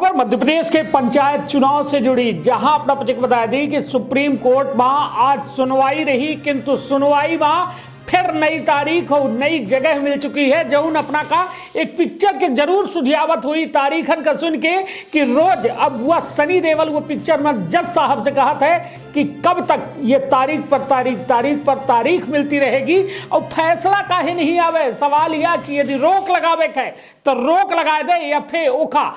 खबर मध्य प्रदेश के पंचायत चुनाव से जुड़ी, जहां अपना प्रोजेक्ट बता दी कि सुप्रीम कोर्ट में आज सुनवाई रही, किंतु सुनवाई में फिर नई तारीख और नई जगह मिल चुकी है। जौन अपना का एक पिक्चर के जरूर सुझावत हुई तारीखन का सुन के कि रोज अब वह सनी देओल वो पिक्चर में जज साहब से कहा था कि कब तक ये तारीख पर तारीख मिलती रहेगी और फैसला काहे नहीं आवे। सवाल यह कि यदि रोक लगावे है तो रोक लगा दे या फिर ओखा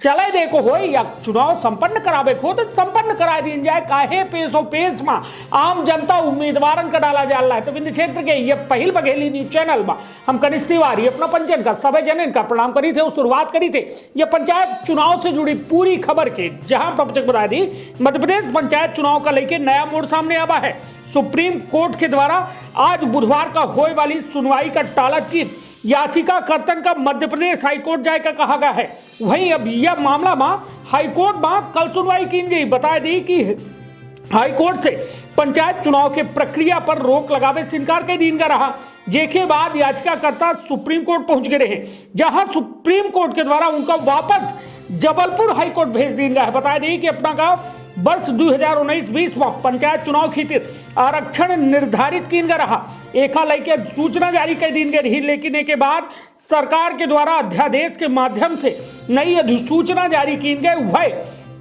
चले देखो हो या चुनाव संपन्न करावे हो तो संपन्न करा दी जाए। काहे पेश में आम जनता उम्मीदवारन का डाला जा रहा है। तो बिंदु क्षेत्र के ये पहल बघेली न्यूज चैनल में हम कनिष्ठ तिवारी अपना पंचन का सभी जनन का प्रणाम करी थे और शुरुआत करी थे ये पंचायत चुनाव से जुड़ी पूरी खबर के, जहां प्रत्येक बता दी मध्य प्रदेश पंचायत चुनाव का लेकर नया मोड़ सामने आवा है। सुप्रीम कोर्ट के द्वारा आज बुधवार का होने वाली सुनवाई का टालत की याचिका कर्तन का मध्य प्रदेश हाईकोर्ट जाए का कहा गया है। वहीं अब यह मामला में हाईकोर्ट में कल सुनवाई की गई। बता दी कि हाईकोर्ट से पंचायत चुनाव के प्रक्रिया पर रोक लगावे से इनकार के दिन का रहा, जेके बाद याचिकाकर्ता सुप्रीम कोर्ट पहुंच गए रहे, जहां सुप्रीम कोर्ट के द्वारा उनका वापस जबलपुर हाईकोर्ट भेज दी गया है। बता दी कि अपना का वर्ष 2019-20 में पंचायत चुनाव खातिर आरक्षण निर्धारित किन गया रहा, एक लेके सूचना जारी कर दी गई रही, लेकिन के बाद सरकार के द्वारा अध्यादेश के माध्यम से नई अधिसूचना जारी की गई। वह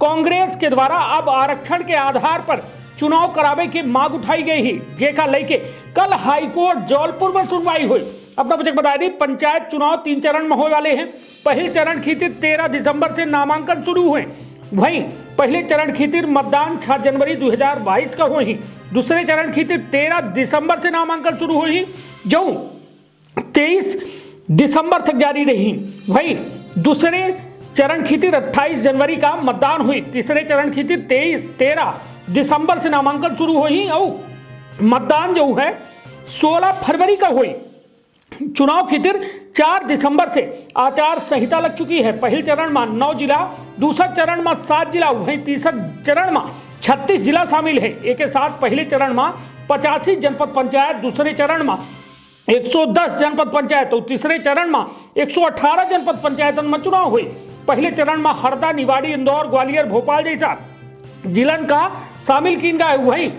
कांग्रेस के द्वारा अब आरक्षण के आधार पर चुनाव करावे की मांग उठाई गई है, जेका लेके कल हाईकोर्ट जबलपुर में सुनवाई हुई। अपना मुझे बता दी पंचायत चुनाव 3 चरण में होने वाले हैं। पहले चरण खातिर 13 दिसंबर से नामांकन शुरू हुए, वहीं पहले चरण खातिर मतदान 6 जनवरी 2022 का हुई। दूसरे चरण खातिर 13 दिसंबर से नामांकन शुरू हुई, जो 23 दिसंबर तक जारी रही। वहीं दूसरे चरण खातिर 28 जनवरी का मतदान हुई। तीसरे चरण खातिर 13 दिसंबर से नामांकन शुरू हुई और मतदान जो है 16 फरवरी का हुई। चुनाव खातिर 4 दिसंबर से आचार संहिता लग चुकी है। पहले चरण में 9 जिला, दूसरा चरण में 7 जिला, वहीं तीसरा चरण में 36 जिला शामिल है। एक साथ पहले चरण में 85 जनपद पंचायत, दूसरे चरण में 110 जनपद पंचायत और तीसरे चरण में 118 जनपद पंचायत में चुनाव हुई। पहले चरण में हरदा, निवाड़ी, इंदौर, ग्वालियर, भोपाल जैसा जिलन का शामिल किन गया। वही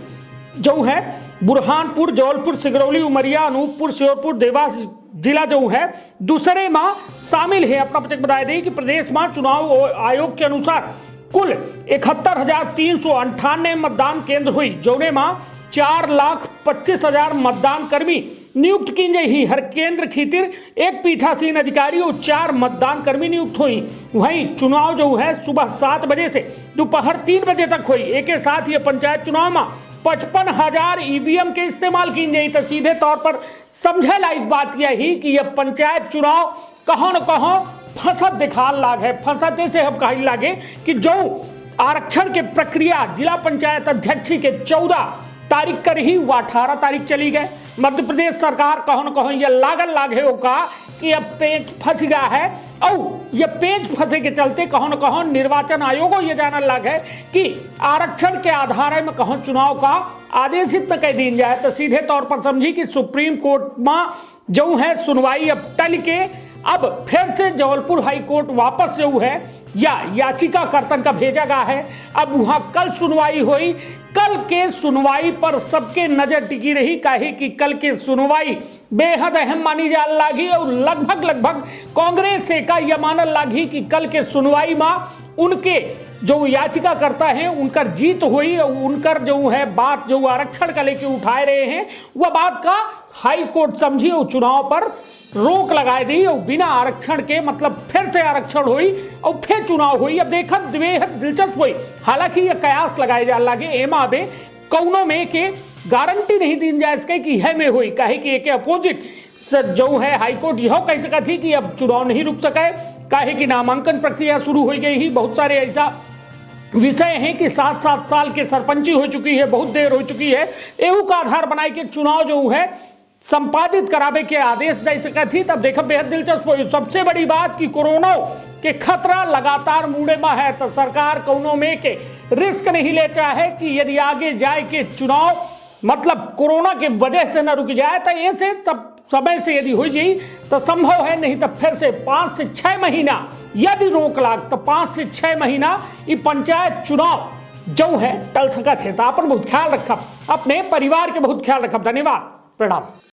जो है बुरहानपुर, जबलपुर, सिगरौली, उमरिया, अनूपपुर, श्योपुर, देवास जिला जो है दूसरे में शामिल है। अपना प्रोजेक्ट बता दें कि प्रदेश में चुनाव आयोग के अनुसार कुल 71,398 मतदान केंद्र हुई, जोने में 4,25,000 मतदान कर्मी नियुक्त की गई। हर केंद्र खातिर एक पीठासीन अधिकारी और 4 मतदान कर्मी नियुक्त हुई। वहीं चुनाव जो है सुबह 7 बजे से दोपहर 3 बजे तक हुई। एक साथ ये पंचायत चुनाव में 55,000 ईवीएम के इस्तेमाल की गई। तो सीधे तौर पर समझे लायक बात यही कि यह पंचायत चुनाव कहो न कहो फंसत दिखाल लाग है। फंसत से हम कही लागे कि जो आरक्षण के प्रक्रिया जिला पंचायत अध्यक्ष के 14 तारीख कर ही वो 18 तारीख चली गए। मध्य प्रदेश सरकार कहो न कहो ये लागल लागे होगा कि अब पेच फंस गया है और ये पेच फंसे के चलते कहो न कहो निर्वाचन आयोग ये जानने लगे कि आरक्षण के आधार में कहो चुनाव का आदेशित न कर दी जाए। तो सीधे तौर पर समझी कि सुप्रीम कोर्ट में जो है सुनवाई अब टल के अब फिर से जबलपुर हाईकोर्ट वापस जो है या याचिका कर्तन का भेजा गया है। अब वहां कल सुनवाई हुई। कल के सुनवाई पर सबके नजर टिकी रही, काहे कि कल के सुनवाई बेहद अहम मानी जा लगी और लगभग कांग्रेस से का यह मानल लगी कि कल के सुनवाई में उनके जो याचिका करता है उनका जीत हुई और उनकर जो है बात जो आरक्षण का लेके उठाए रहे हैं वह बात का हाई कोर्ट समझी और चुनाव पर रोक लगाई दी और बिना आरक्षण के मतलब फिर से आरक्षण हुई और फिर चुनाव हुई। अब देखा बेहद दिलचस्प हुई। हालांकि ये कयास लगाए जा लगे एमा बे कौनों में के गारंटी नहीं दी जा इसके कि यह में हुई, काहे कि एक अपोजिट जो है हाईकोर्ट यह कह सका थी कि अब चुनाव नहीं रुक सके, काहे कि नामांकन प्रक्रिया शुरू हो गई ही। बहुत सारे ऐसा विषय हैं कि 7-7 साल के सरपंची हो चुकी है, बहुत देर हो चुकी है, एहू का आधार बनाए के चुनाव जो है संपादित करावे के आदेश दे सका थी। तब देखा बेहद दिलचस्प हुई। सबसे बड़ी बात कि कोरोना के खतरा लगातार मुड़े में है, तो सरकार कौनों में के रिस्क नहीं ले चाहे कि यदि आगे जाए के चुनाव मतलब कोरोना के वजह से न रुक जाए। तो ऐसे सब समय से यदि हो जाए तो संभव है, नहीं तो फिर से 5 से 6 महीना यदि रोक लाग तो 5 से 6 महीना ये पंचायत चुनाव जो है टल सकत है। तो अपन बहुत ख्याल रखब, अपने परिवार के बहुत ख्याल रखब। धन्यवाद, प्रणाम।